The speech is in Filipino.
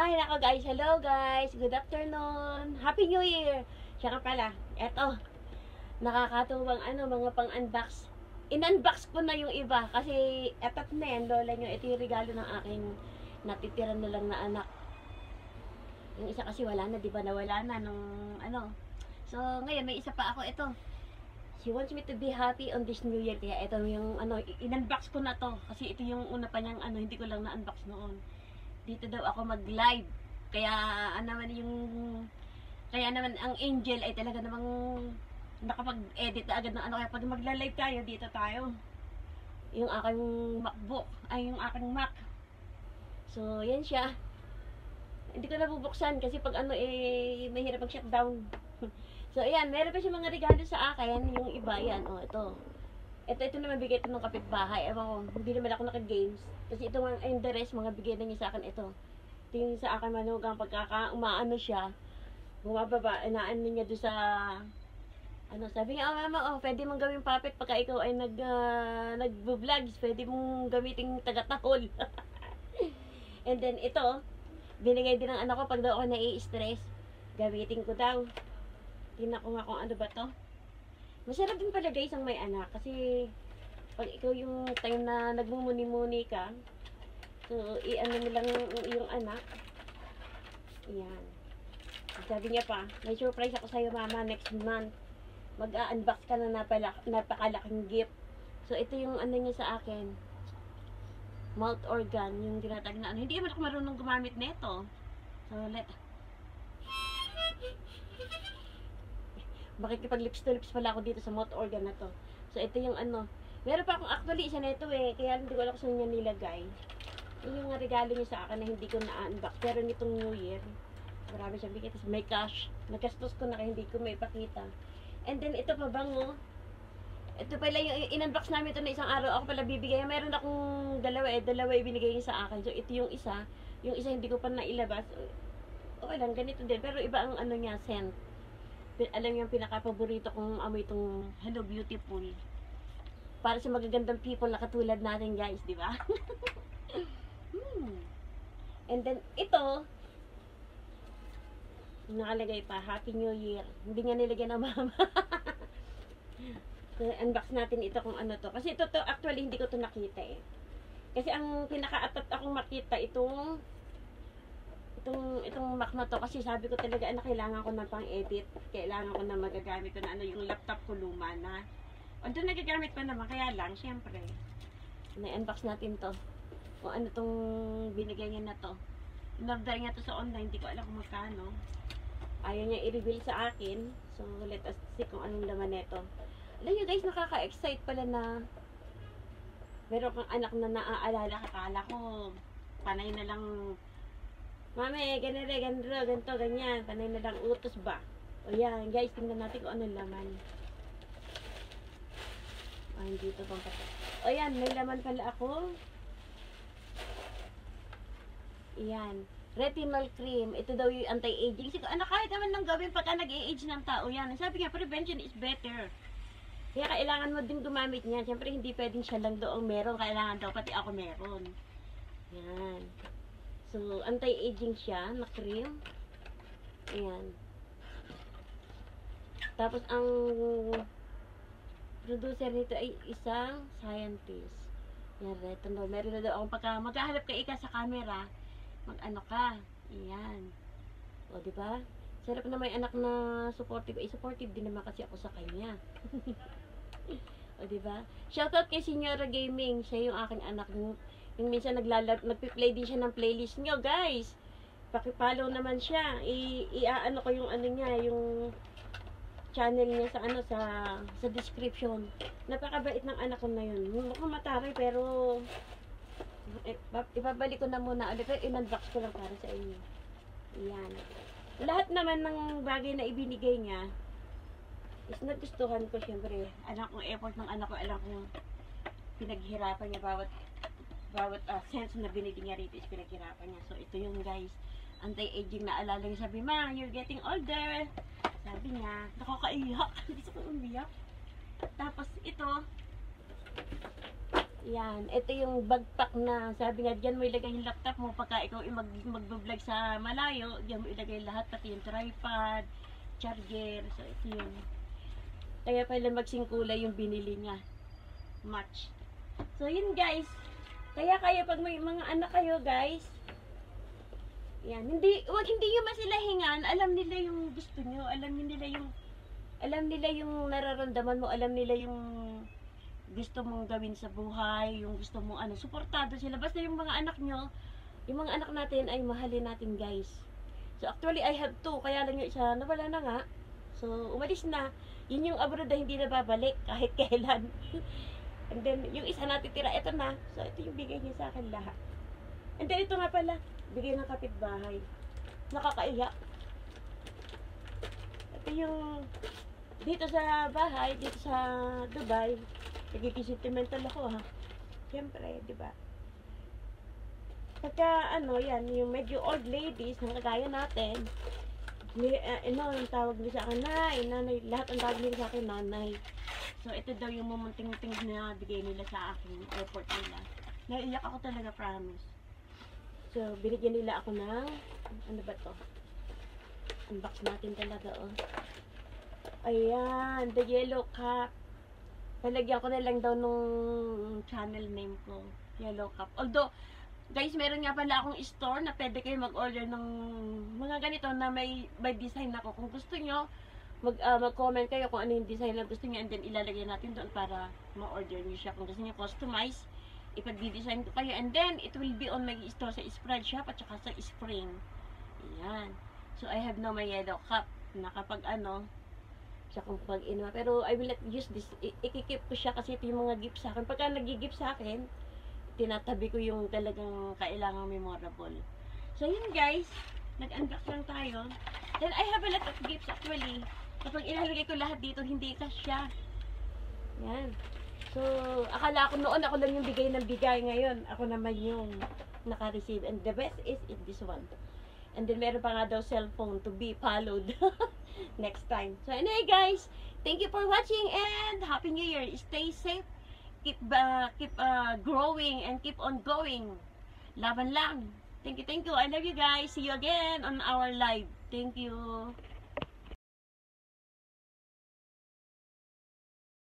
Ay, nako guys. Hello guys. Good afternoon. Happy New Year. Siya ka pala. Eto. Nakakatuwang mga pang-unbox. In-unbox ko na yung iba. Kasi etat na yan. Lola nyo. Ito yung regalo ng aking natitira na lang na anak. Yung isa kasi wala na. Diba nawala na nung So, ngayon may isa pa ako. Ito. She wants me to be happy on this New Year. Kaya ito yung in-unbox ko na to. Kasi ito yung una pa niyang hindi ko lang na-unbox noon. Dito daw ako mag-live. Kaya naman ang Angel ay talaga namang nakapag-edit na agad ng kaya pag magla-live tayo, dito tayo. Yung aking MacBook, ay yung aking Mac. So, yan siya. Hindi ko nabubuksan kasi pag mahirap mag-shutdown. So, ayan, meron pa siya mga regalo sa akin. Yung iba, yan, ito. Ito naman bigay ito ng kapitbahay. Ewan ko, hindi naman ako naka-games. Kasi ito yung the rest, mga bigay na niya sa akin ito. Ito yung sa akin manugang umaano siya. Bumababa, inaano niya doon sa sabi niya, mama, pwede mong gawing puppet pagka ikaw ay nag-vlogs, pwede mong gamitin taga-tahol. And then ito, binigay din ng anak ko pag daw ako nai-stress, gamitin ko daw. Tingnan ko nga kung ano ba to. Masarap din pala guys ang may anak kasi pag ikaw yung time na nagmumuni-muni ka, so i-ano mo lang yung anak. Ayan. Sabi niya pa, may surprise ako sa'yo mama next month. Mag-unbox ka na napakalaking gift. So ito yung niya sa akin. Mouth organ, yung tinatag na Hindi naman ako marunong gumamit nito. So makikipag lips to lips pala ako dito sa mouth organ na to. So ito yung meron pa akong actually isa nito kaya hindi ko alam kung saan niya nilagay. Yun yung regalo niya sa akin na hindi ko na-unbox. Pero nitong New Year, marami siyang bigay. Tapos may cash. Nagastos ko na kaya hindi ko may pakita. And then ito pa bango. Ito pala yung in-unbox namin ito na isang araw. Ako pala bibigay. Meron akong dalawa ibinigay niya sa akin. So ito yung isa. Yung isa hindi ko pa nailabas. Okay lang, ganito din. Pero iba ang niya, scent. Alam niyo yung pinaka-paborito kong amoy itong Hello Beautiful. Para sa magagandang people na katulad natin guys, di ba? And then ito, nakalagay pa, Happy New Year. Hindi nga nilagyan ng mama. So, unbox natin ito kung ano to. Kasi ito actually hindi ko to nakita Kasi ang pinaka-atat akong makita itong Mac na to, kasi sabi ko talaga kailangan ko na pang-edit, kailangan ko na magagamit ko na yung laptop ko luma na. Although nagagamit pa naman, kaya lang syempre na-unbox natin to kung ano tong binigay niya na to. In-order niya to sa online, hindi ko alam kung magkano. Ayaw niya i-reveal sa akin, so let us see kung anong laman nito. Alam niyo guys, nakaka-excite pala na meron kang anak na naaalala ka. Kala ko panay na lang mami, ganito, ganyan. Panay na lang utos ba? O yan, guys, tingnan natin kung anong laman. Ay, dito pang pati. O yan, may laman pala ako. Yan. Retinol cream. Ito daw yung anti-aging. Sige, kahit naman nang gawin pagka nag-age ng tao yan. Sabi nga, prevention is better. Kaya kailangan mo din gumamit niyan. Siyempre, hindi pwedeng siya lang daw ang meron. Kailangan daw pati ako meron. Yan. So, anti-aging siya na cream. Ayan. Tapos, ang producer nito ay isang scientist. Yan, retinol. Meron na daw akong pagka maghahanap ka ika sa camera, mag-ano ka. Ayan. O, diba? Sarap na may anak na supportive. Supportive din naman kasi ako sa kanya. O, diba? Shoutout kay Senyora Gaming. Siya yung aking anak. Yung minsan nagpi-play din siya ng playlist nyo, guys. Paki-follow naman siya. I-ano ko yung niya, yung channel niya sa sa description. Napakabait ng anak ko na yun. Mukhang mataray pero ibabalik ko na muna ulit. In-unbox ko lang para sa inyo. Ayan. Lahat naman ng bagay na ibinigay niya is nagustuhan ko, syempre. Anak kong effort ng anak ko, alam ko pinaghirapan niya bawat sense na binigyan niya rito is pinaghirapan niya. So, ito yung guys, anti-aging na alala niya. Sabi, ma, you're getting older. Sabi niya, nakakaiyak. Gusto ko umiyak. Tapos, ito, Yan, ito yung backpack na sabi nga diyan mo ilagay yung laptop mo pagka ikaw mag-vlog sa malayo, diyan mo ilagay lahat pati yung tripod, charger. So ito yun. Kaya pala magsing kulay yung binili niya. Match. So yun guys. Kaya pag may mga anak kayo guys, yan, hindi niyo masilahingan, alam nila yung gusto niyo, alam nila yung nararamdaman mo, alam nila yung gusto mong gawin sa buhay, yung gusto mong ano, suportado sila. Basta yung mga anak nyo, yung mga anak natin ay mahalin natin guys. So actually I have two, kaya lang yung isa nawala na nga. So umalis na. Yun yung abroad na hindi na babalik kahit kailan. And then yung isa natitira, ito na. So ito yung bigay niya sa akin lahat. And then ito nga pala, bigay ng kapitbahay. Nakakaiyak. Ito yung dito sa bahay, dito sa Dubai. Nagiging sentimental ako ha. Siyempre, di ba? Pagka ano, yan, yung medyo old ladies, na kagaya natin, yung tawag nila sa akin, nanay, lahat ang tawag nila sa akin, nanay. So, ito daw yung mamunting-munting na bigay nila sa akin, airport nila. Naiiyak ako talaga, promise. So, binigyan nila ako ng, ano ba to? Unbox natin talaga, oh. Ayan, the yellow cup. Palagyan ko na lang daw nung channel name ko, Yellow Cup. Although, guys, meron nga pala akong store na pwede kayo mag-order ng mga ganito na may design ako. Kung gusto nyo, mag-comment kayo kung ano yung design na gusto nyo and then ilalagay natin doon para ma-order nyo siya. Kung gusto nyo customize, ipag-design ko kayo and then it will be on my store sa Spread Shop at saka sa Spring. Ayan. So, I have now my Yellow Cup na kapag ano, siya kung pag inuha. Pero I will not use this. Ikikip ko siya kasi ito yung mga gift sa akin. Pagka nag-gift sa akin, tinatabi ko yung talagang kailangang memorable. So yun guys, nag-unbox lang tayo. Then I have a lot of gifts actually. Kapag ilalagay ko lahat dito, hindi kasya. Yan. So, akala ko noon ako lang yung bigay ng bigay. Ngayon, ako naman yung naka-receive. And the best is this one. And then meron pa nga daw cellphone to be followed next time. So anyway guys, thank you for watching and Happy New Year. Stay safe, keep growing and keep on going. Laban lang. Thank you. I love you guys. See you again on our live. Thank you.